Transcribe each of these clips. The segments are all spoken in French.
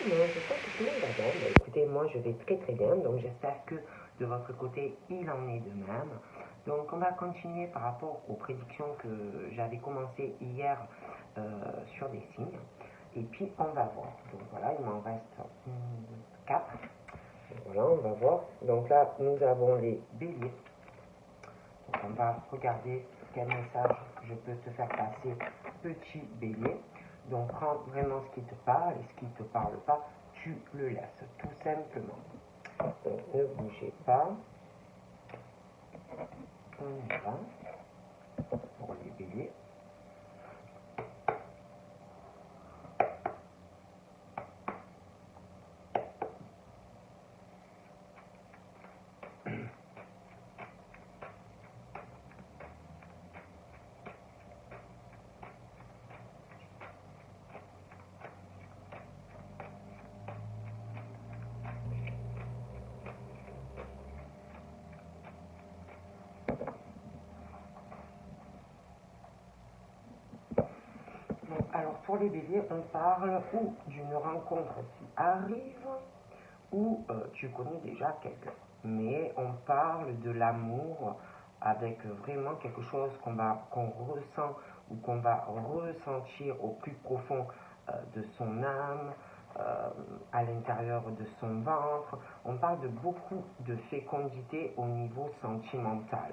j'espère que tout le monde va bien. Écoutez, moi je vais très très bien, donc j'espère que de votre côté il en est de même. Donc on va continuer par rapport aux prédictions que j'avais commencé hier sur des signes. Et puis on va voir. Donc voilà, il m'en reste 4. Voilà, on va voir. Donc là, nous avons les béliers. Donc on va regarder quel message je peux te faire passer, petit bélier. Donc prends vraiment ce qui te parle et ce qui ne te parle pas, tu le laisses, tout simplement. Donc ne bougez pas. On y va pour les béliers. Alors pour les béliers, on parle ou d'une rencontre qui arrive ou tu connais déjà quelqu'un. Mais on parle de l'amour avec vraiment quelque chose qu'on ressent ou qu'on va ressentir au plus profond de son âme, à l'intérieur de son ventre. On parle de beaucoup de fécondité au niveau sentimental.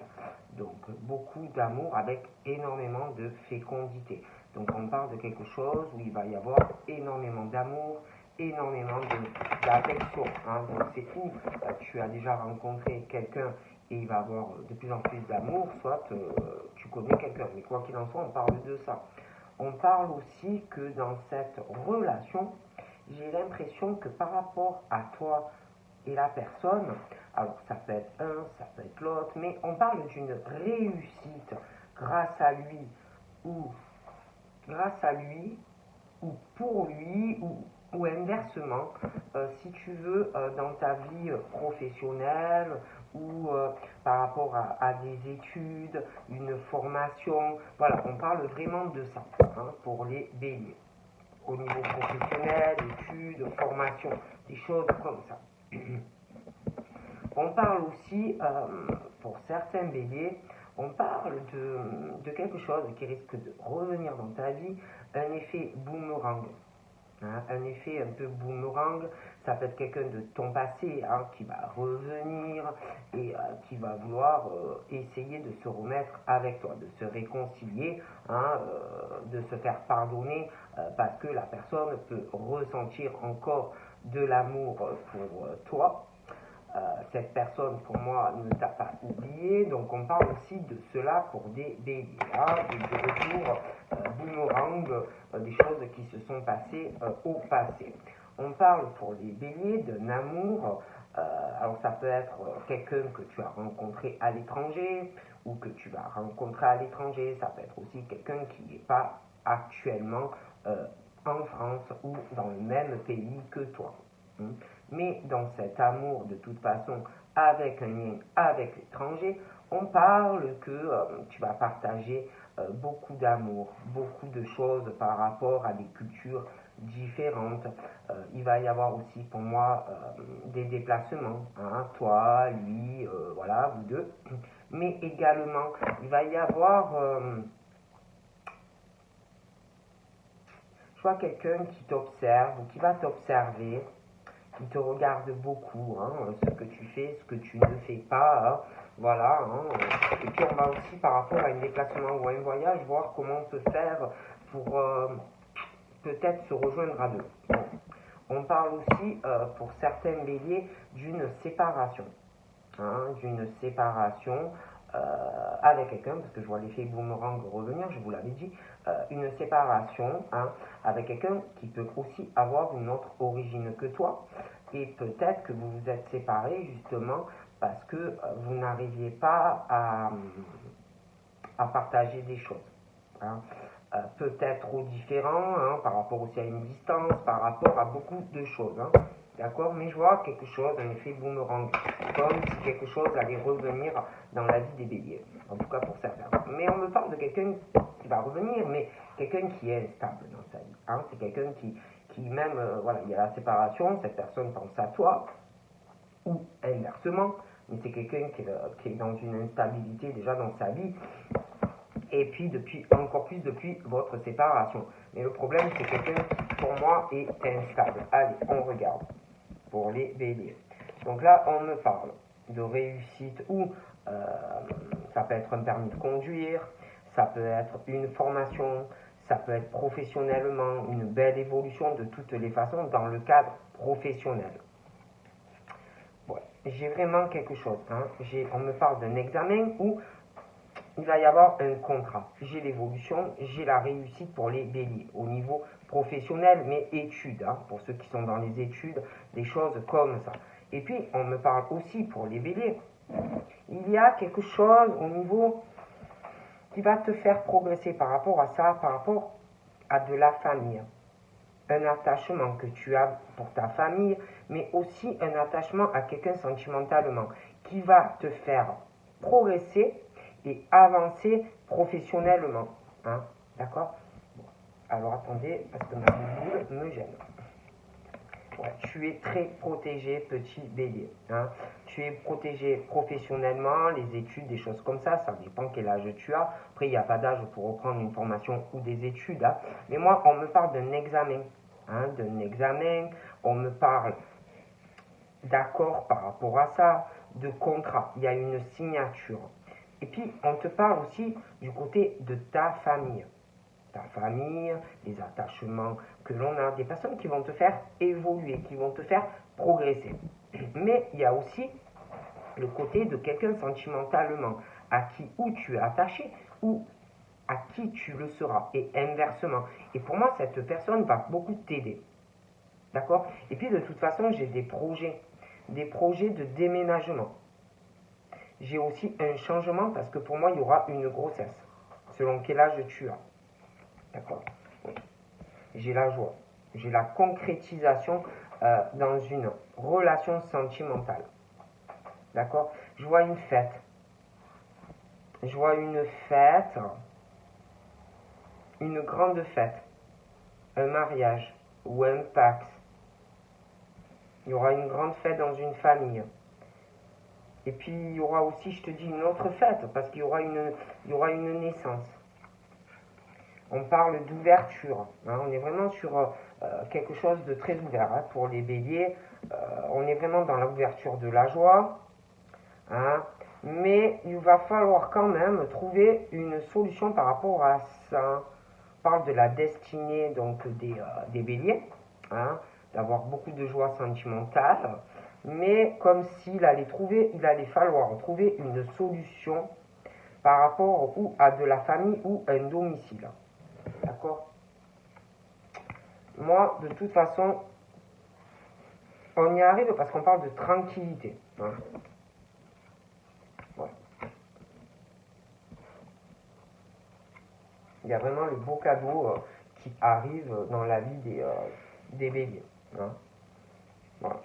Donc beaucoup d'amour avec énormément de fécondité. Donc on parle de quelque chose où il va y avoir énormément d'amour, énormément d'affection. Donc c'est où tu as déjà rencontré quelqu'un et il va avoir de plus en plus d'amour, soit tu connais quelqu'un. Mais quoi qu'il en soit, on parle de ça. On parle aussi que dans cette relation, j'ai l'impression que par rapport à toi et la personne, alors ça peut être un, ça peut être l'autre, mais on parle d'une réussite grâce à lui ou pour lui ou inversement, si tu veux, dans ta vie professionnelle ou par rapport à des études, une formation. Voilà, on parle vraiment de ça pour les béliers. Au niveau professionnel, études, formation, des choses comme ça. On parle aussi, pour certains béliers, on parle de quelque chose qui risque de revenir dans ta vie, un effet boomerang. Un effet un peu boomerang, ça peut être quelqu'un de ton passé qui va revenir et qui va vouloir essayer de se remettre avec toi, de se réconcilier, de se faire pardonner parce que la personne peut ressentir encore de l'amour pour toi. Cette personne, pour moi, ne t'a pas oublié. Donc, on parle aussi de cela pour des béliers. De retour boomerang, des choses qui se sont passées au passé. On parle pour les béliers d'un amour. Alors, ça peut être quelqu'un que tu as rencontré à l'étranger ou que tu vas rencontrer à l'étranger. Ça peut être aussi quelqu'un qui n'est pas actuellement en France ou dans le même pays que toi. Mais dans cet amour, de toute façon, avec un lien avec l'étranger, on parle que tu vas partager beaucoup d'amour, beaucoup de choses par rapport à des cultures différentes. Il va y avoir aussi pour moi des déplacements, toi, lui, voilà, vous deux. Mais également, il va y avoir, je vois quelqu'un qui t'observe ou qui va t'observer, qui te regarde beaucoup, ce que tu fais, ce que tu ne fais pas, voilà. Et puis on va aussi par rapport à un déplacement ou à un voyage voir comment on peut faire pour peut-être se rejoindre à deux. Bon. On parle aussi pour certains béliers d'une séparation, d'une séparation avec quelqu'un, parce que je vois l'effet boomerang revenir, je vous l'avais dit, une séparation avec quelqu'un qui peut aussi avoir une autre origine que toi, et peut-être que vous vous êtes séparés justement parce que vous n'arriviez pas à partager des choses. Peut-être trop différents par rapport aussi à une distance, par rapport à beaucoup de choses. D'accord? Mais je vois quelque chose, un effet boomerang, comme si quelque chose allait revenir dans la vie des béliers, en tout cas pour certains. Mais on me parle de quelqu'un qui va revenir, mais quelqu'un qui est instable dans sa vie. C'est quelqu'un qui qui même, voilà, il y a la séparation, cette personne pense à toi, ou inversement, mais c'est quelqu'un qui est dans une instabilité déjà dans sa vie, et puis encore plus depuis votre séparation. Mais le problème, c'est quelqu'un qui, pour moi, est instable. Allez, on regarde pour les béliers. Donc là, on me parle de réussite ou ça peut être un permis de conduire, ça peut être une formation, ça peut être professionnellement une belle évolution de toutes les façons dans le cadre professionnel. Ouais, j'ai vraiment quelque chose. Hein. On me parle d'un examen où il va y avoir un contrat. J'ai l'évolution, j'ai la réussite pour les béliers au niveau professionnel, mais études, hein, pour ceux qui sont dans les études, des choses comme ça. Et puis, on me parle aussi pour les béliers. Il y a quelque chose au niveau qui va te faire progresser par rapport à ça, par rapport à de la famille. Un attachement que tu as pour ta famille, mais aussi un attachement à quelqu'un sentimentalement, qui va te faire progresser et avancer professionnellement. Hein, d'accord? Alors attendez, parce que ma boule me gêne. Ouais, tu es très protégé, petit bélier. Hein. Tu es protégé professionnellement, les études, des choses comme ça dépend quel âge tu as. Après, il n'y a pas d'âge pour reprendre une formation ou des études. Hein. Mais moi, on me parle d'un examen. Hein, d'un examen, on me parle d'accord par rapport à ça, de contrat. Il y a une signature. Et puis, on te parle aussi du côté de ta famille. Ta famille, les attachements que l'on a, des personnes qui vont te faire évoluer, qui vont te faire progresser. Mais il y a aussi le côté de quelqu'un sentimentalement, à qui ou tu es attaché, ou à qui tu le seras, et inversement. Et pour moi, cette personne va beaucoup t'aider. D'accord? Et puis de toute façon, j'ai des projets de déménagement. J'ai aussi un changement parce que pour moi, il y aura une grossesse, selon quel âge tu as. D'accord? J'ai la joie, j'ai la concrétisation dans une relation sentimentale. D'accord? Je vois une fête. Je vois une fête, une grande fête, un mariage ou un Pax. Il y aura une grande fête dans une famille. Et puis il y aura aussi, je te dis, une autre fête, parce qu'il y aura une naissance. On parle d'ouverture. Hein, on est vraiment sur quelque chose de très ouvert. Hein, pour les béliers, on est vraiment dans l'ouverture de la joie. Hein, mais il va falloir quand même trouver une solution par rapport à ça. On parle de la destinée donc des béliers, hein, d'avoir beaucoup de joie sentimentale, mais comme il allait falloir trouver une solution par rapport ou à de la famille ou à un domicile. D'accord? Moi, de toute façon, on y arrive parce qu'on parle de tranquillité. Hein. Ouais. Il y a vraiment le beau cadeau qui arrive dans la vie des béliers. Hein. Voilà.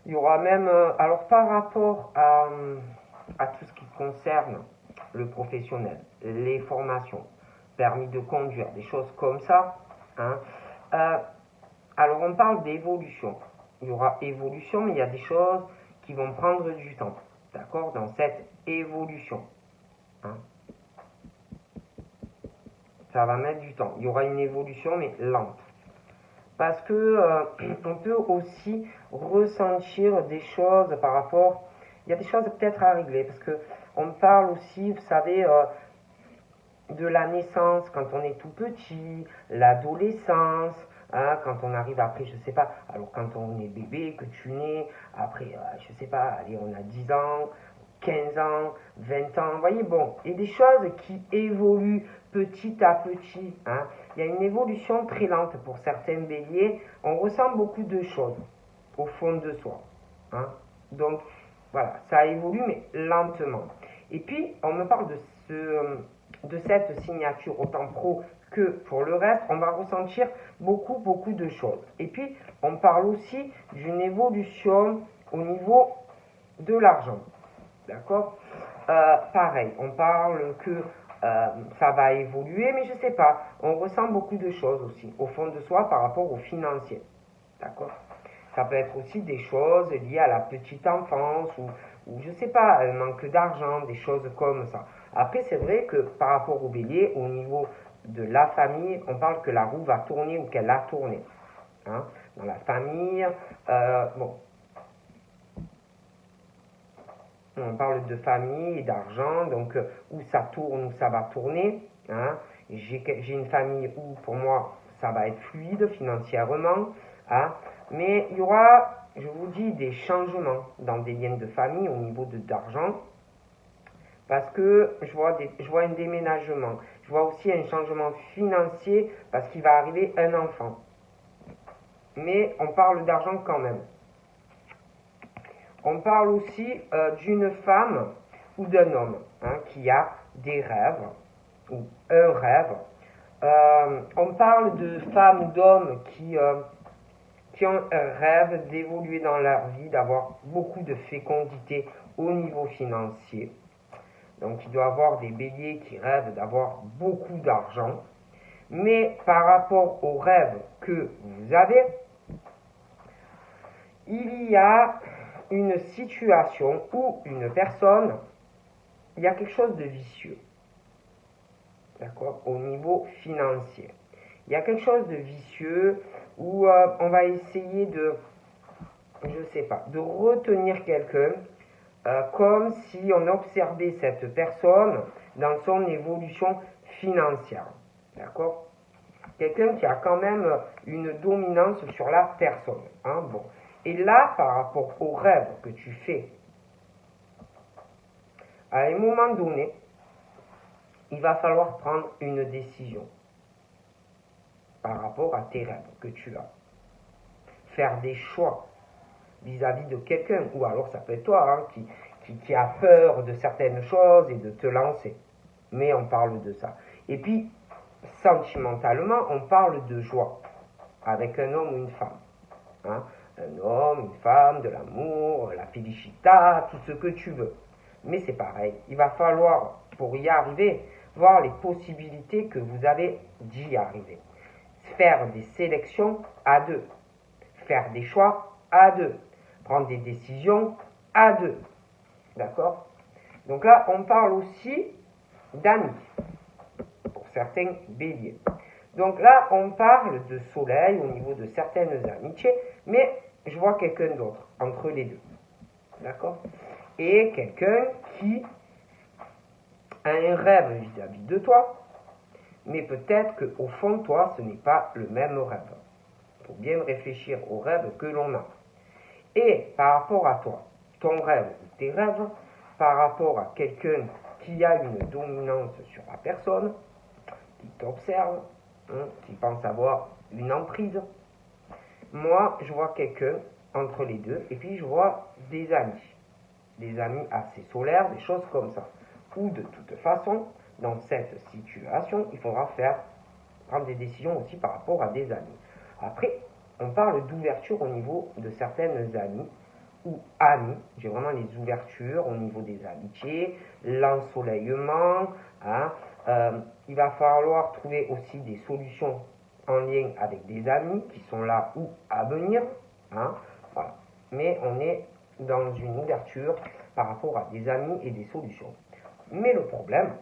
Il y aura même, alors par rapport à tout ce qui concerne le professionnel, les formations, permis de conduire, des choses comme ça, hein, alors on parle d'évolution. Il y aura évolution, mais il y a des choses qui vont prendre du temps, d'accord, dans cette évolution. Hein. Ça va mettre du temps. Il y aura une évolution, mais lente. Parce que on peut aussi ressentir des choses par rapport... Il y a des choses peut-être à régler, parce que on parle aussi, vous savez, de la naissance quand on est tout petit, l'adolescence, hein, quand on arrive après, je sais pas, alors quand on est bébé, que tu nais, après, je sais pas, allez, on a 10 ans, 15 ans, 20 ans, vous voyez, bon, et des choses qui évoluent petit à petit, hein. Il y a une évolution très lente pour certains béliers, on ressent beaucoup de choses au fond de soi, hein. Donc, voilà, ça évolue, mais lentement. Et puis, on me parle de cette signature, autant pro que pour le reste, on va ressentir beaucoup de choses. Et puis, on parle aussi d'une évolution au niveau de l'argent. D'accord? Pareil, on parle que ça va évoluer, mais je sais pas. On ressent beaucoup de choses aussi, au fond de soi, par rapport au financier. D'accord? Ça peut être aussi des choses liées à la petite enfance ou je sais pas, un manque d'argent, des choses comme ça. Après, c'est vrai que par rapport au bélier, au niveau de la famille, on parle que la roue va tourner ou qu'elle a tourné. Hein? Dans la famille, bon, on parle de famille et d'argent, donc où ça tourne, où ça va tourner. Hein? J'ai une famille où pour moi ça va être fluide financièrement, hein? Mais il y aura, je vous dis, des changements dans des liens de famille au niveau d'argent, parce que je vois un déménagement, je vois aussi un changement financier parce qu'il va arriver un enfant. Mais on parle d'argent quand même. On parle aussi d'une femme ou d'un homme hein, qui a des rêves ou un rêve. On parle de femmes ou d'hommes qui ont un rêve d'évoluer dans leur vie, d'avoir beaucoup de fécondité au niveau financier. Donc il doit y avoir des béliers qui rêvent d'avoir beaucoup d'argent. Mais par rapport au rêve que vous avez, il y a une situation où une personne, il y a quelque chose de vicieux, d'accord, au niveau financier. Il y a quelque chose de vicieux où on va essayer de, je sais pas, de retenir quelqu'un comme si on observait cette personne dans son évolution financière, d'accord. Quelqu'un qui a quand même une dominance sur la personne, hein, bon. Et là, par rapport au rêve que tu fais, à un moment donné, il va falloir prendre une décision par rapport à tes rêves que tu as. Faire des choix vis-à-vis de quelqu'un, ou alors ça peut être toi hein, qui a peur de certaines choses et de te lancer. Mais on parle de ça. Et puis, sentimentalement, on parle de joie avec un homme ou une femme. Hein? Un homme, une femme, de l'amour, la félicita, tout ce que tu veux. Mais c'est pareil, il va falloir, pour y arriver, voir les possibilités que vous avez d'y arriver. Faire des sélections à deux. Faire des choix à deux. Prendre des décisions à deux. D'accord? Donc là, on parle aussi d'amis, pour certains béliers. Donc là, on parle de soleil au niveau de certaines amitiés, mais je vois quelqu'un d'autre entre les deux. D'accord? Et quelqu'un qui a un rêve vis-à-vis de toi, mais peut-être qu'au fond de toi, ce n'est pas le même rêve. Il faut bien réfléchir au rêve que l'on a. Et par rapport à toi, ton rêve ou tes rêves, par rapport à quelqu'un qui a une dominance sur la personne, qui t'observe, hein, qui pense avoir une emprise, moi, je vois quelqu'un entre les deux, et puis je vois des amis assez solaires, des choses comme ça. Ou de toute façon, dans cette situation, il faudra prendre des décisions aussi par rapport à des amis. Après, on parle d'ouverture au niveau de certaines amies ou amis. J'ai vraiment les ouvertures au niveau des amitiés, l'ensoleillement. Hein, il va falloir trouver aussi des solutions en lien avec des amis qui sont là ou à venir. Hein, voilà. Mais on est dans une ouverture par rapport à des amis et des solutions. Mais le problème,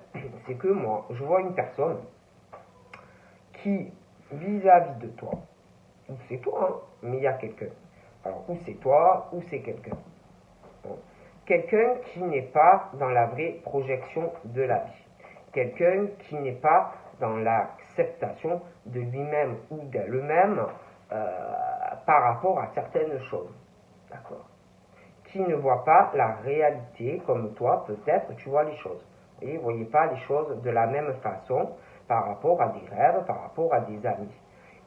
c'est que moi, je vois une personne qui, vis-à-vis de toi, ou c'est toi, hein, mais il y a quelqu'un. Alors, ou c'est toi, ou c'est quelqu'un. Bon. Quelqu'un qui n'est pas dans la vraie projection de la vie. Quelqu'un qui n'est pas dans l'acceptation de lui-même ou d'elle-même par rapport à certaines choses. D'accord? Qui ne voit pas la réalité comme toi, peut-être, tu vois les choses. Et vous ne voyez pas les choses de la même façon par rapport à des rêves, par rapport à des amis.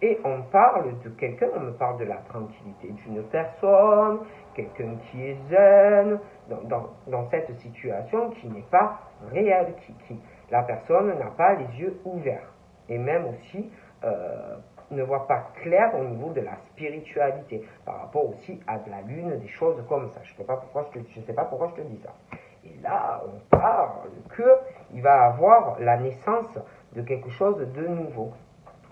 Et on parle de quelqu'un, on me parle de la tranquillité d'une personne, quelqu'un qui est zen, dans cette situation qui n'est pas réelle, la personne n'a pas les yeux ouverts. Et même aussi, ne voit pas clair au niveau de la spiritualité, par rapport aussi à de la lune, des choses comme ça. Je ne sais pas pourquoi je te dis ça. Et là, on parle il va avoir la naissance de quelque chose de nouveau.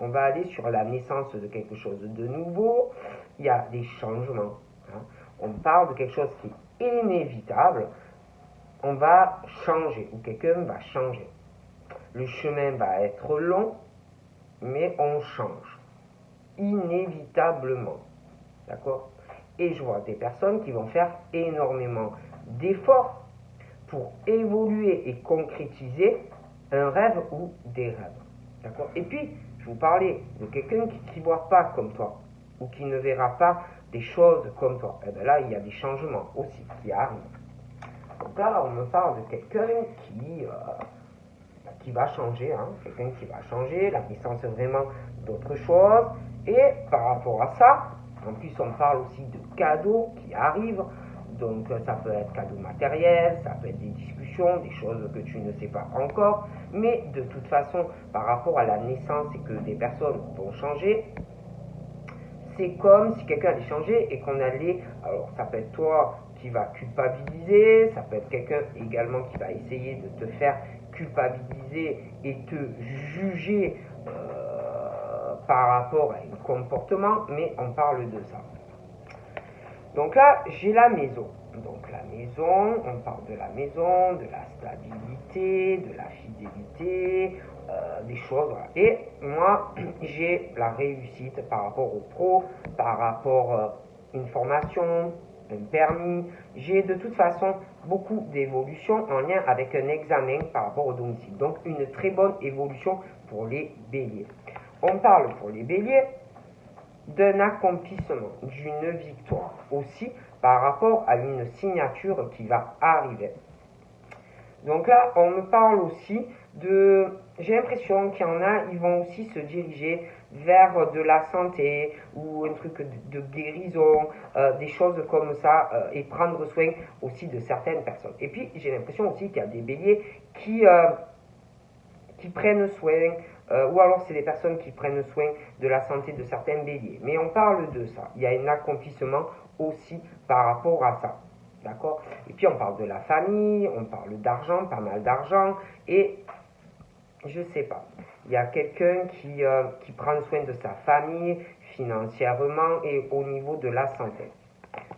On va aller sur la naissance de quelque chose de nouveau. Il y a des changements. Hein. On parle de quelque chose qui est inévitable. On va changer, ou quelqu'un va changer. Le chemin va être long, mais on change. Inévitablement. D'accord? Et je vois des personnes qui vont faire énormément d'efforts pour évoluer et concrétiser un rêve ou des rêves. D'accord? Et puis, je vous parlais de quelqu'un qui ne voit pas comme toi, ou qui ne verra pas des choses comme toi. Et bien là, il y a des changements aussi qui arrivent. Donc là, on me parle de quelqu'un qui va changer, hein, quelqu'un qui va changer, la naissance vraiment d'autres choses. Et par rapport à ça, en plus on parle aussi de cadeaux qui arrivent, donc ça peut être cadeaux matériels, ça peut être des discussions, des choses que tu ne sais pas encore, mais de toute façon, par rapport à la naissance et que des personnes vont changer, c'est comme si quelqu'un allait changer et qu'on allait, alors ça peut être toi qui va culpabiliser, ça peut être quelqu'un également qui va essayer de te faire culpabiliser et te juger par rapport à un comportement, mais on parle de ça. Donc là, j'ai la maison. Donc la maison, on parle de la maison, de la stabilité, de la fidélité, des choses. Voilà. Et moi, j'ai la réussite par rapport au pro, par rapport à une formation, un permis. J'ai de toute façon beaucoup d'évolution en lien avec un examen par rapport au domicile. Donc une très bonne évolution pour les béliers. On parle pour les béliers d'un accomplissement, d'une victoire aussi par rapport à une signature qui va arriver. Donc là, on me parle aussi de... J'ai l'impression qu'il y en a, ils vont aussi se diriger vers de la santé ou un truc de guérison, des choses comme ça, et prendre soin aussi de certaines personnes. Et puis, j'ai l'impression aussi qu'il y a des béliers qui prennent soin, ou alors c'est des personnes qui prennent soin de la santé de certains béliers. Mais on parle de ça. Il y a un accomplissement aussi par rapport à ça. D'accord? Et puis on parle de la famille, on parle d'argent, pas mal d'argent, et je sais pas. Il y a quelqu'un qui prend soin de sa famille financièrement et au niveau de la santé.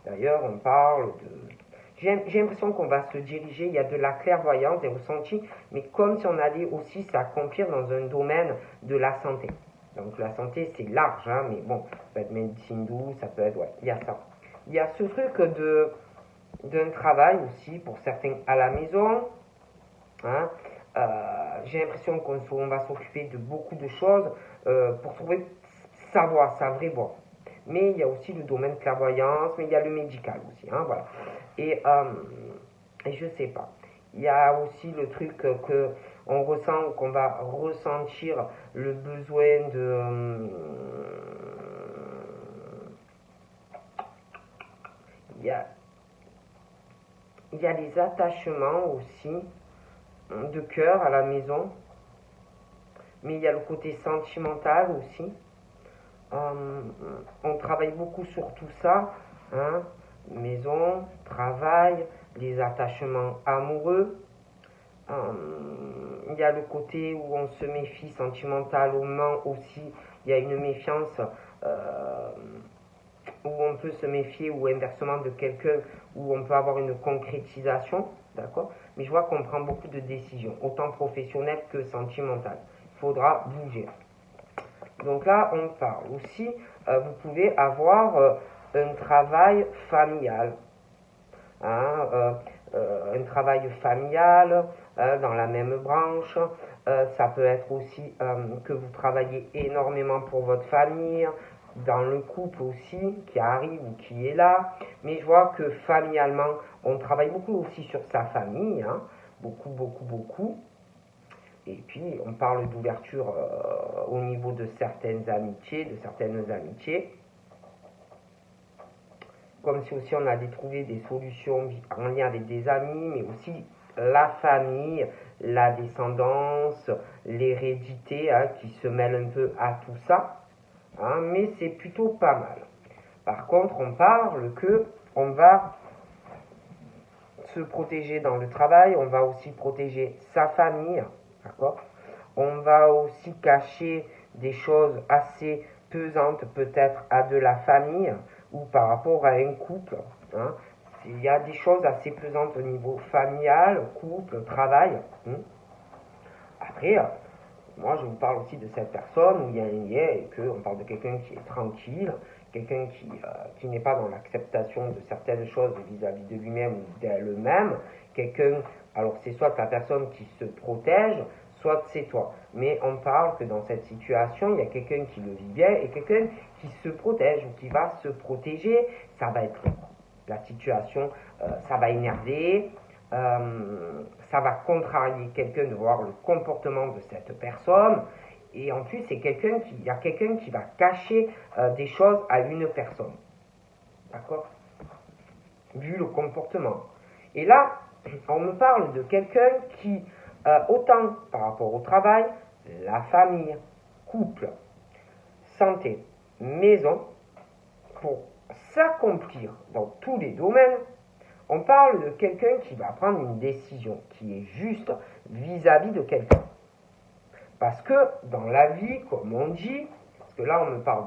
D'ailleurs, on parle de... J'ai l'impression qu'on va se diriger, il y a de la clairvoyance, des ressentis, mais comme si on allait aussi s'accomplir dans un domaine de la santé. Donc la santé, c'est large, hein, mais bon, ça peut être médecine douce, ça peut être... Ouais, il y a ça. Il y a ce truc d'un travail aussi, pour certains à la maison. Hein. J'ai l'impression qu'on va s'occuper de beaucoup de choses pour trouver sa voie, sa vraie voie. Mais il y a aussi le domaine de clairvoyance, mais il y a le médical aussi, hein, voilà. Et je sais pas. Il y a aussi le truc que on ressent, qu'on va ressentir le besoin de... il y a des attachements aussi de cœur à la maison, mais il y a le côté sentimental aussi. On travaille beaucoup sur tout ça, hein, maison, travail, les attachements amoureux. Il y a le côté où on se méfie sentimentalement aussi. Il y a une méfiance où on peut se méfier ou inversement de quelqu'un où on peut avoir une concrétisation, d'accord? Mais je vois qu'on prend beaucoup de décisions, autant professionnelles que sentimentales. Il faudra bouger. Donc là, on parle aussi, vous pouvez avoir un travail familial. Hein, un travail familial dans la même branche. Ça peut être aussi que vous travaillez énormément pour votre famille, dans le couple aussi, qui arrive ou qui est là. Mais je vois que familialement, on travaille beaucoup aussi sur sa famille, hein, beaucoup, beaucoup, beaucoup. Et puis, on parle d'ouverture au niveau de certaines amitiés, comme si aussi on allait trouver des solutions en lien avec des amis, mais aussi la famille, la descendance, l'hérédité, hein, qui se mêlent un peu à tout ça. Hein, mais c'est plutôt pas mal. Par contre, on parle que on va se protéger dans le travail, on va aussi protéger sa famille, d'accord? On va aussi cacher des choses assez pesantes peut-être à de la famille ou par rapport à un couple. Hein. Il y a des choses assez pesantes au niveau familial, couple, travail. Hein. Après, moi je vous parle aussi de cette personne où il y a un lien et qu'on parle de quelqu'un qui est tranquille, quelqu'un qui n'est pas dans l'acceptation de certaines choses vis-à-vis de lui-même ou d'elle-même, quelqu'un, alors c'est soit la personne qui se protège, soit c'est toi. Mais on parle que dans cette situation, il y a quelqu'un qui le vit bien et quelqu'un qui se protège ou qui va se protéger. Ça va être la situation, ça va énerver, ça va contrarier quelqu'un de voir le comportement de cette personne. Et en plus, il y a quelqu'un qui va cacher des choses à une personne. D'accord? Vu le comportement. Et là, on me parle de quelqu'un qui, autant par rapport au travail, la famille, couple, santé, maison, pour s'accomplir dans tous les domaines, on parle de quelqu'un qui va prendre une décision qui est juste vis-à-vis de quelqu'un. Parce que dans la vie, comme on dit, parce que là on me parle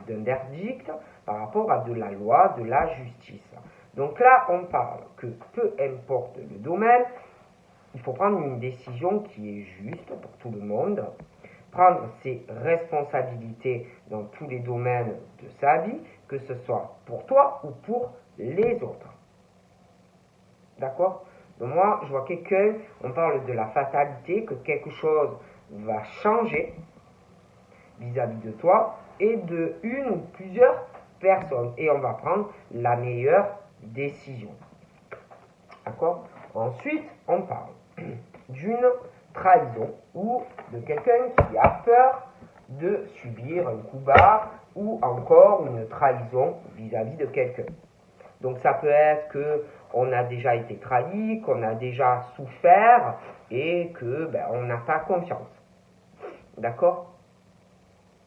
d'un verdict par rapport à de la loi, de la justice. Donc là on parle que peu importe le domaine, il faut prendre une décision qui est juste pour tout le monde, prendre ses responsabilités dans tous les domaines de sa vie, que ce soit pour toi ou pour les autres. D'accord? Donc moi, je vois quelqu'un, on parle de la fatalité, que quelque chose va changer vis-à-vis de toi et de une ou plusieurs personnes. Et on va prendre la meilleure décision. D'accord? Ensuite, on parle d'une trahison ou de quelqu'un qui a peur de subir un coup bas ou encore une trahison vis-à-vis de quelqu'un. Donc ça peut être qu'on a déjà été trahi, qu'on a déjà souffert et que on n'a pas confiance. D'accord?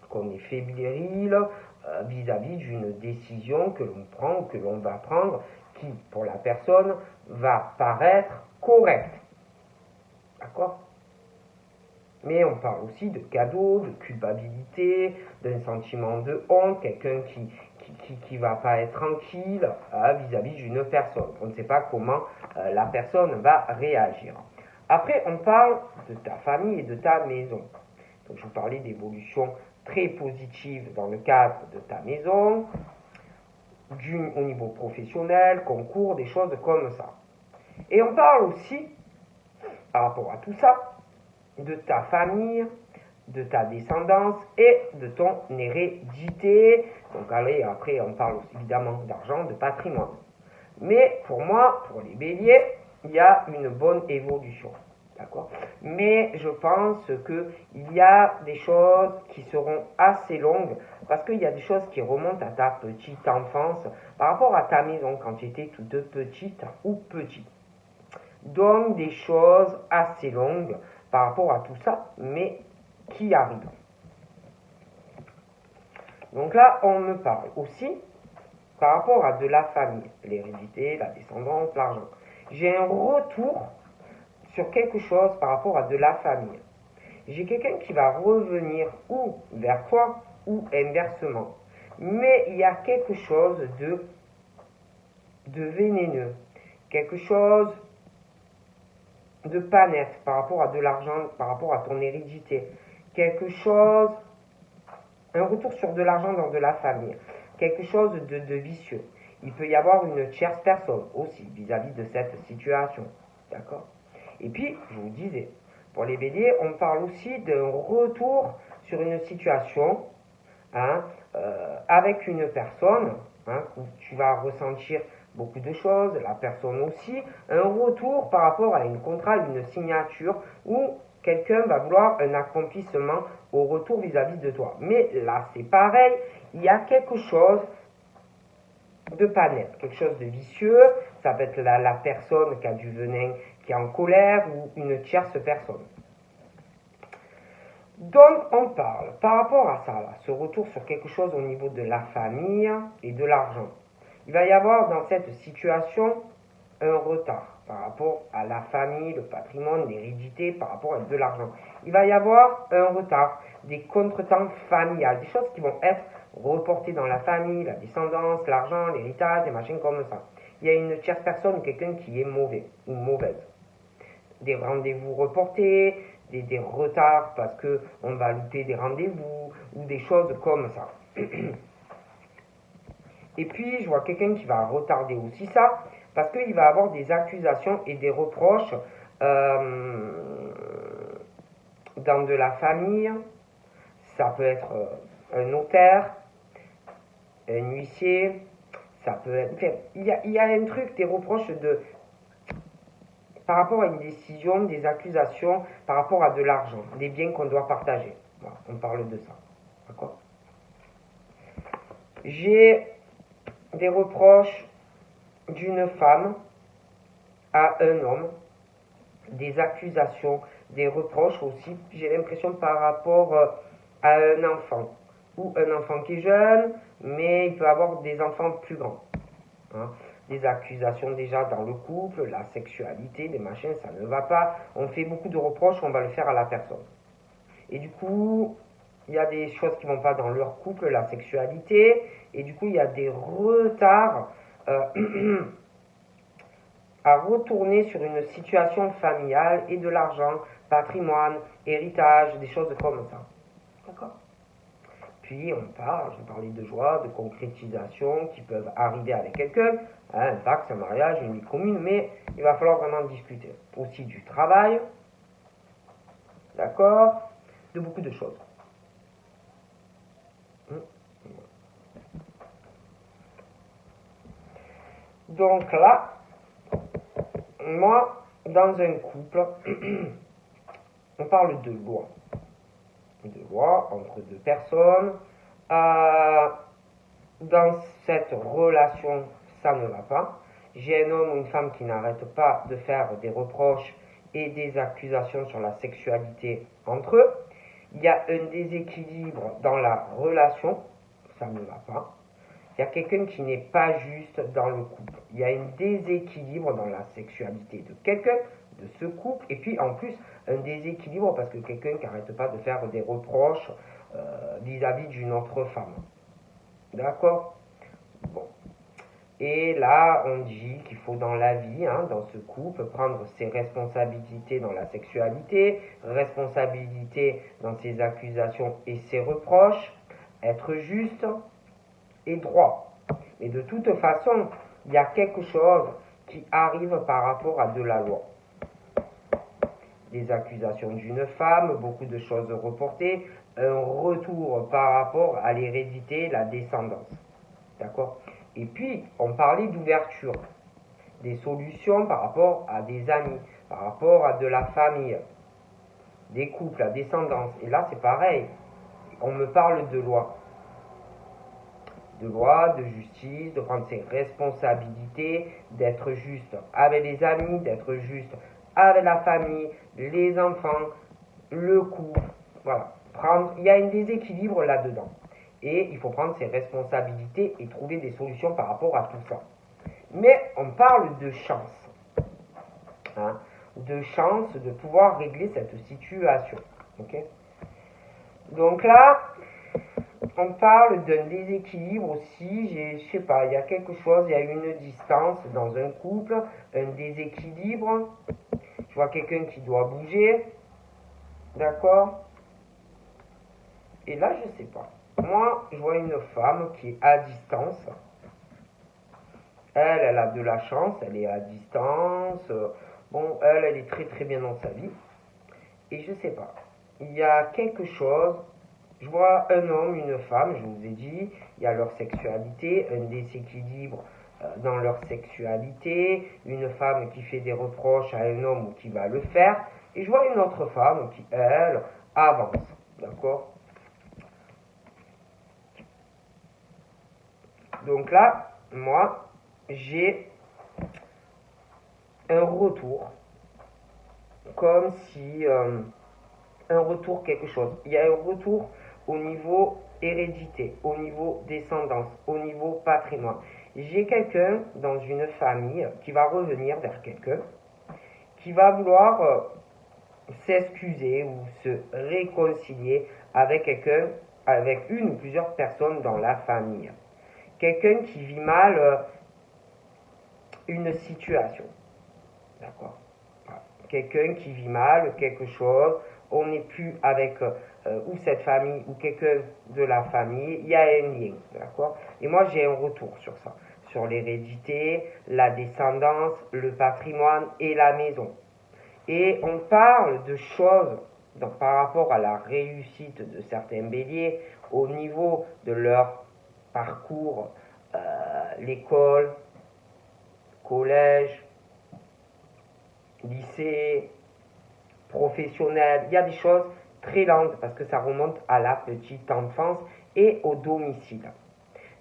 Qu'on est fébrile vis-à-vis d'une décision que l'on prend ou que l'on va prendre qui, pour la personne, va paraître correcte. D'accord? Mais on parle aussi de cadeaux, de culpabilité, d'un sentiment de honte, quelqu'un qui va pas être tranquille vis-à-vis d'une personne. On ne sait pas comment la personne va réagir. Après, on parle de ta famille et de ta maison. Donc, je vous parlais d'évolution très positive dans le cadre de ta maison, au niveau professionnel, concours, des choses comme ça. Et on parle aussi, par rapport à tout ça, de ta famille, de ta descendance et de ton hérédité. Donc allez, après on parle évidemment d'argent, de patrimoine. Mais pour moi, pour les béliers, il y a une bonne évolution. D'accord? Mais je pense qu'il y a des choses qui seront assez longues parce qu'il y a des choses qui remontent à ta petite enfance par rapport à ta maison quand tu étais toute petite ou petit. Donc des choses assez longues par rapport à tout ça, mais qui arrivent. Donc là, on me parle aussi par rapport à de la famille, l'hérédité, la descendance, l'argent. J'ai un retour sur quelque chose par rapport à de la famille. J'ai quelqu'un qui va revenir ou vers toi ou inversement. Mais il y a quelque chose de vénéneux, quelque chose de pas net par rapport à de l'argent, par rapport à ton hérédité. Quelque chose, un retour sur de l'argent dans de la famille. Quelque chose de vicieux. Il peut y avoir une tierce personne aussi vis-à-vis de cette situation. D'accord? Et puis, je vous disais, pour les béliers, on parle aussi d'un retour sur une situation avec une personne où tu vas ressentir beaucoup de choses, la personne aussi, un retour par rapport à une contrat, une signature, où quelqu'un va vouloir un accomplissement au retour vis-à-vis de toi. Mais là, c'est pareil, il y a quelque chose de pas net, quelque chose de vicieux, ça peut être la personne qui a du venin, qui est en colère, ou une tierce personne. Donc, on parle, par rapport à ça, là, ce retour sur quelque chose au niveau de la famille et de l'argent. Il va y avoir dans cette situation un retard par rapport à la famille, le patrimoine, l'hérédité, par rapport à de l'argent. Il va y avoir un retard, des contretemps familiales, des choses qui vont être reportées dans la famille, la descendance, l'argent, l'héritage, des machins comme ça. Il y a une tierce personne ou quelqu'un qui est mauvais ou mauvaise. Des rendez-vous reportés, des retards parce qu'on va louper des rendez-vous ou des choses comme ça. Et puis, je vois quelqu'un qui va retarder aussi ça parce qu'il va avoir des accusations et des reproches dans de la famille. Ça peut être un notaire, un huissier, ça peut être... Enfin, il y a un truc, des reproches par rapport à une décision, des accusations, par rapport à de l'argent, des biens qu'on doit partager. Voilà, on parle de ça. D'accord ? J'ai des reproches d'une femme à un homme, des accusations, des reproches aussi, j'ai l'impression par rapport à un enfant, ou un enfant qui est jeune, mais il peut avoir des enfants plus grands. Hein. Des accusations déjà dans le couple, la sexualité, des machins, ça ne va pas. On fait beaucoup de reproches, on va le faire à la personne. Et du coup, il y a des choses qui ne vont pas dans leur couple, la sexualité, et du coup, il y a des retards à retourner sur une situation familiale et de l'argent, patrimoine, héritage, des choses comme ça. D'accord ? Puis on parle, je parlais de joie, de concrétisation qui peuvent arriver avec quelqu'un, un pacte, un mariage, une vie commune, mais il va falloir vraiment discuter. Aussi du travail, d'accord ? De beaucoup de choses. Donc là, moi, dans un couple, on parle de loi. De loi entre deux personnes. Dans cette relation, ça ne va pas. J'ai un homme ou une femme qui n'arrête pas de faire des reproches et des accusations sur la sexualité entre eux. Il y a un déséquilibre dans la relation, ça ne va pas. Il y a quelqu'un qui n'est pas juste dans le couple. Il y a un déséquilibre dans la sexualité de quelqu'un, de ce couple, et puis en plus un déséquilibre parce que quelqu'un qui n'arrête pas de faire des reproches vis-à-vis d'une autre femme. D'accord ? Bon. Et là, on dit qu'il faut dans la vie, dans ce couple, prendre ses responsabilités dans la sexualité, responsabilité dans ses accusations et ses reproches, être juste et droit. Mais de toute façon, il y a quelque chose qui arrive par rapport à de la loi. Des accusations d'une femme, beaucoup de choses reportées, un retour par rapport à l'hérédité, la descendance. D'accord ? Et puis, on parlait d'ouverture, des solutions par rapport à des amis, par rapport à de la famille, des couples, la descendance. Et là, c'est pareil. On me parle de loi. De loi, de justice, de prendre ses responsabilités, d'être juste avec les amis, d'être juste avec la famille, les enfants, le couple. Voilà. Il y a un déséquilibre là-dedans. Et il faut prendre ses responsabilités et trouver des solutions par rapport à tout ça. Mais on parle de chance. De chance de pouvoir régler cette situation. Okay ? Donc là, on parle d'un déséquilibre aussi. Je sais pas, il y a quelque chose, il y a une distance dans un couple, un déséquilibre. Je vois quelqu'un qui doit bouger. D'accord ? Et là, je sais pas. Moi, je vois une femme qui est à distance. Elle a de la chance, elle est à distance. Bon, elle est très très bien dans sa vie. Et je sais pas. Il y a quelque chose. Je vois un homme, une femme, je vous ai dit, il y a leur sexualité, un déséquilibre dans leur sexualité, une femme qui fait des reproches à un homme ou qui va le faire. Et je vois une autre femme qui, elle, avance. D'accord ? Donc là, moi, j'ai un retour, comme si un retour quelque chose. Il y a un retour au niveau hérédité, au niveau descendance, au niveau patrimoine. j'ai quelqu'un dans une famille qui va revenir vers quelqu'un, qui va vouloir s'excuser ou se réconcilier avec quelqu'un, avec une ou plusieurs personnes dans la famille. Quelqu'un qui vit mal une situation. D'accord. Voilà. Quelqu'un qui vit mal quelque chose, on n'est plus avec ou cette famille ou quelqu'un de la famille, il y a un lien. D'accord. Et moi j'ai un retour sur ça, sur l'hérédité, la descendance, le patrimoine et la maison. Et on parle de choses donc, par rapport à la réussite de certains béliers au niveau de leur parcours, l'école, collège, lycée, professionnel. Il y a des choses très lentes parce que ça remonte à la petite enfance et au domicile.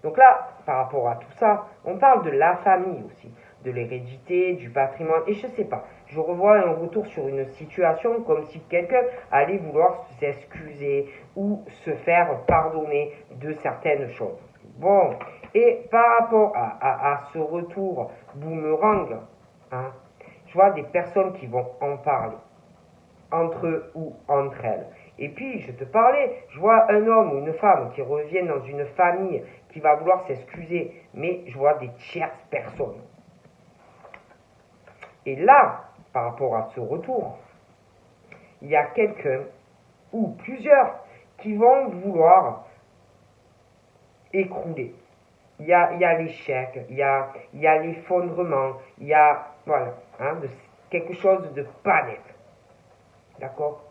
Donc là, par rapport à tout ça, on parle de la famille aussi, de l'hérédité, du patrimoine, et je sais pas, je revois un retour sur une situation comme si quelqu'un allait vouloir s'excuser ou se faire pardonner de certaines choses. Bon, et par rapport à ce retour boomerang, hein, je vois des personnes qui vont en parler entre eux ou entre elles. Et puis, je te parlais, je vois un homme ou une femme qui reviennent dans une famille qui va vouloir s'excuser, mais je vois des tierces personnes. Et là, par rapport à ce retour, il y a quelqu'un ou plusieurs qui vont vouloir écrouler. Il y a l'échec, il y a l'effondrement, il y a voilà, quelque chose de pas net. D'accord?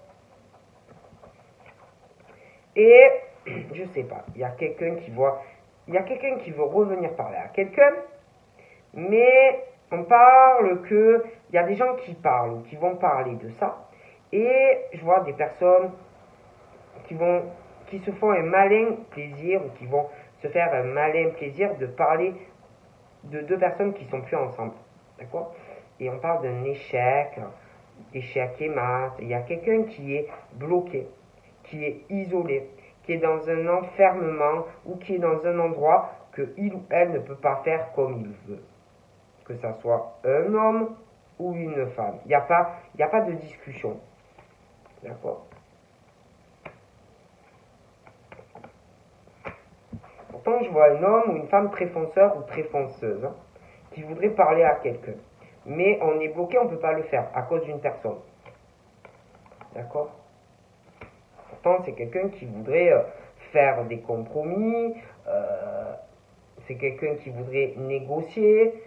Et je sais pas, il y a quelqu'un qui veut revenir parler à quelqu'un, mais on parle que il y a des gens qui parlent ou qui vont parler de ça, et je vois des personnes qui se font un malin plaisir ou qui vont se faire un malin plaisir de parler de deux personnes qui sont plus ensemble, d'accord? Et on parle d'un échec et mat. Il y a quelqu'un qui est bloqué, qui est isolé, qui est dans un enfermement ou qui est dans un endroit que il ou elle ne peut pas faire comme il veut. Que ça soit un homme ou une femme. Il n'y a pas de discussion. D'accord? Pourtant, je vois un homme ou une femme très fonceur ou très fonceuse qui voudrait parler à quelqu'un. Mais on est bloqué, on ne peut pas le faire à cause d'une personne. D'accord? Pourtant, c'est quelqu'un qui voudrait faire des compromis, c'est quelqu'un qui voudrait négocier,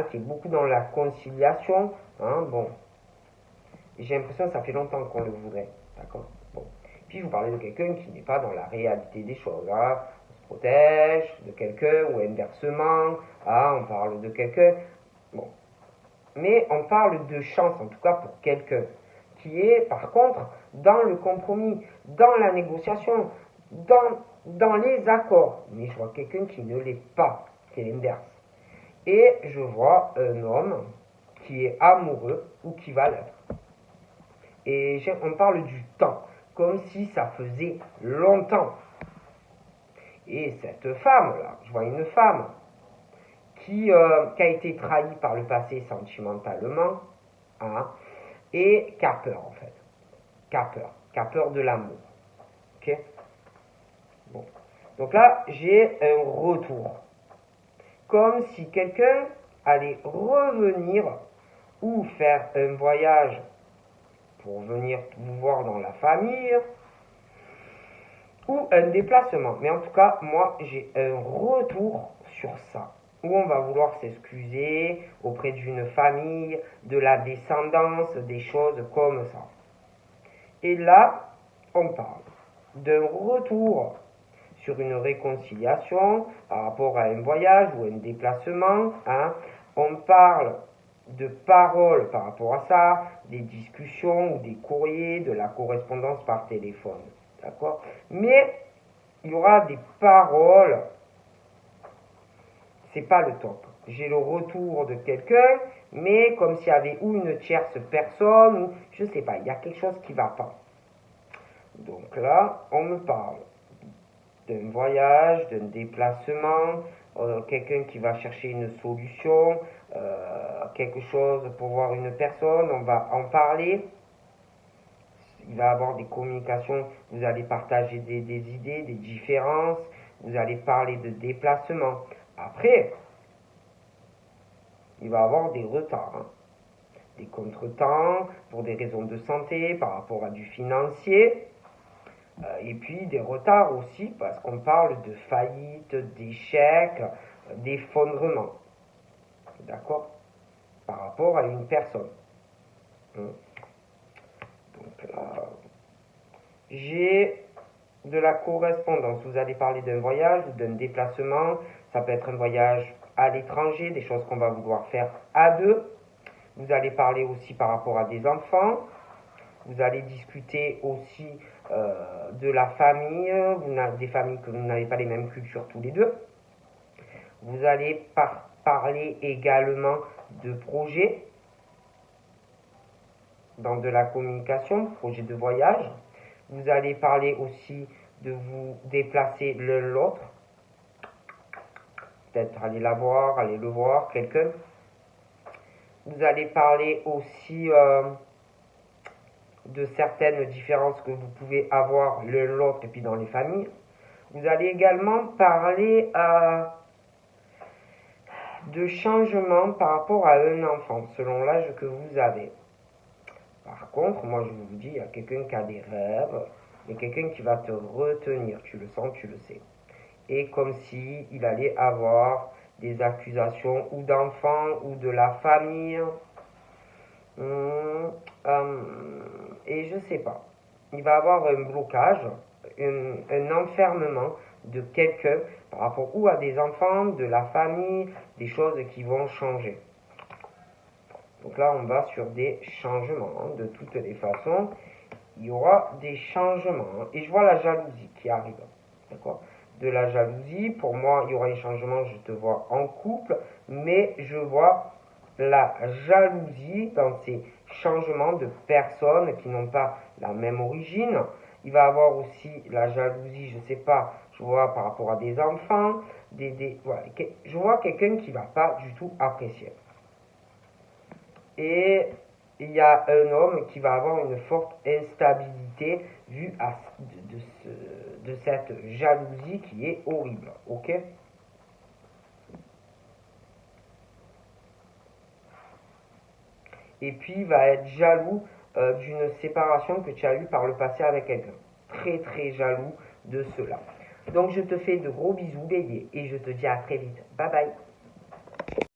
qui est beaucoup dans la conciliation. Bon, j'ai l'impression que ça fait longtemps qu'on le voudrait. D'accord? Bon. Puis je vous parlais de quelqu'un qui n'est pas dans la réalité des choses. On se protège de quelqu'un ou inversement. On parle de quelqu'un. Bon. Mais on parle de chance, en tout cas pour quelqu'un, qui est par contre dans le compromis, dans la négociation, dans les accords. Mais je vois quelqu'un qui ne l'est pas, qui est l'inverse. Et je vois un homme qui est amoureux ou qui va l'être. Et on parle du temps, comme si ça faisait longtemps. Et cette femme-là, je vois une femme qui a été trahie par le passé sentimentalement, et qui a peur en fait. Qui a peur de l'amour. Ok? Bon. Donc là, j'ai un retour. Comme si quelqu'un allait revenir ou faire un voyage pour venir vous voir dans la famille, ou un déplacement. Mais en tout cas, moi, j'ai un retour sur ça, où on va vouloir s'excuser auprès d'une famille, de la descendance, des choses comme ça. Et là, on parle d'un retour sur une réconciliation par rapport à un voyage ou un déplacement. On parle de paroles par rapport à ça, des discussions ou des courriers, de la correspondance par téléphone. D'accord? Mais il y aura des paroles, c'est pas le top. J'ai le retour de quelqu'un, mais comme s'il y avait ou une tierce personne, ou je sais pas, il y a quelque chose qui va pas. Donc là, on me parle d'un voyage, d'un déplacement, quelqu'un qui va chercher une solution, quelque chose pour voir une personne, on va en parler. Il va y avoir des communications, vous allez partager des idées, des différences, vous allez parler de déplacement. Après, il va y avoir des retards, hein, des contretemps pour des raisons de santé, par rapport à du financier, et puis des retards aussi parce qu'on parle de faillite, d'échec, d'effondrement, d'accord, par rapport à une personne. Donc là, j'ai de la correspondance. Vous allez parler d'un voyage ou d'un déplacement. Ça peut être un voyage à l'étranger, des choses qu'on va vouloir faire à deux. Vous allez parler aussi par rapport à des enfants. Vous allez discuter aussi de la famille, des familles que vous n'avez pas les mêmes cultures tous les deux. Vous allez parler également de projets dans de la communication, projet de voyage. Vous allez parler aussi de vous déplacer l'un l'autre. Peut-être aller la voir, aller le voir, quelqu'un. Vous allez parler aussi de certaines différences que vous pouvez avoir l'un l'autre et puis dans les familles. Vous allez également parler de changements par rapport à un enfant, selon l'âge que vous avez. Par contre, moi je vous dis, il y a quelqu'un qui a des rêves, il y a quelqu'un qui va te retenir, tu le sens, tu le sais. Et comme si il allait avoir des accusations ou d'enfants ou de la famille. Et je sais pas. Il va avoir un blocage, un enfermement de quelqu'un par rapport ou à des enfants, de la famille, des choses qui vont changer. Donc là, on va sur des changements. De toutes les façons, il y aura des changements. Et je vois la jalousie qui arrive. D'accord ? De la jalousie, pour moi, il y aura un changement, je te vois en couple, mais je vois la jalousie dans ces changements de personnes qui n'ont pas la même origine. Il va y avoir aussi la jalousie, je ne sais pas, je vois par rapport à des enfants, voilà, je vois quelqu'un qui ne va pas du tout apprécier. Et il y a un homme qui va avoir une forte instabilité vue de cette jalousie qui est horrible. Ok ? Et puis il va être jaloux d'une séparation que tu as eue par le passé avec quelqu'un. Très très jaloux de cela. Donc je te fais de gros bisous bélier et je te dis à très vite. Bye bye.